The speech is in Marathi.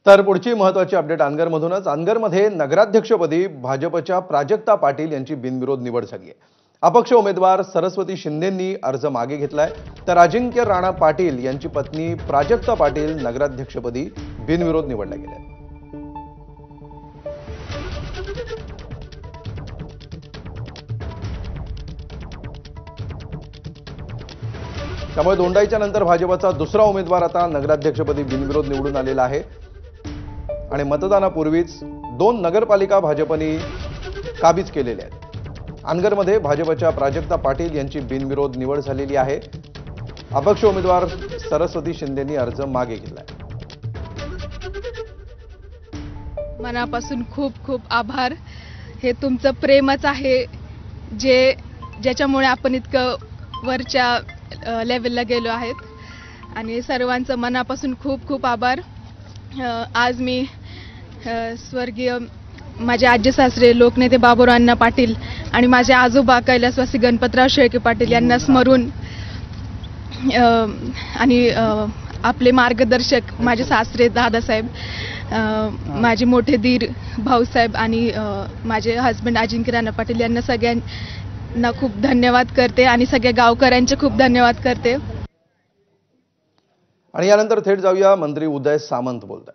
तर पुढची महत्त्वाची अपडेट अनगरमधूनच. अनगरमध्ये नगराध्यक्षपदी भाजपच्या प्राजक्ता पाटील यांची बिनविरोध निवड झाली आहे. अपक्ष उमेदवार सरस्वती शिंदेंनी अर्ज मागे घेतलाय, तर अजिंक्य राणा पाटील यांची पत्नी प्राजक्ता पाटील नगराध्यक्षपदी बिनविरोध निवडल्या गेल्या. त्यामुळे दोंडाईच्या नंतर भाजपचा दुसरा उमेदवार आता नगराध्यक्षपदी बिनविरोध निवडून आलेला आहे आणि मतदानापूर्वीच 2 नगरपालिका भाजपने काबीज केलेल्या आहेत. अनगरमध्ये भाजपच्या प्राजक्ता पाटील यांची बिनविरोध निवड झालेली आहे. अपक्ष उमेदवार सरस्वती शिंदेंनी अर्ज मागे घेतलाय. मनापासून खूप खूप आभार. हे तुमचं प्रेमच आहे ज्याच्यामुळे आपण इतकं वरच्या लेवलला गेलो आहेत आणि सर्वांचं मनापासून खूप खूप आभार. आज मी स्वर्गीय माझे आजी सासरे लोकनेते बाबूराव अण्णा पाटील आणि माझे आजोबा कैलासवासी गणपतराव शेळके पाटील यांना स्मरून आणि आपले मार्गदर्शक माझे सासरे दादासाहेब, माझे मोठे दीर भाऊसाहेब आणि माझे हस्बंड अजिंक्य राणा पाटील यांना सगळ्यांना खूप धन्यवाद करते आणि सगळ्या गावकऱ्यांचे खूप धन्यवाद करते. आणि यानंतर थेट जाऊया मंत्री उदय सामंत बोलतायत.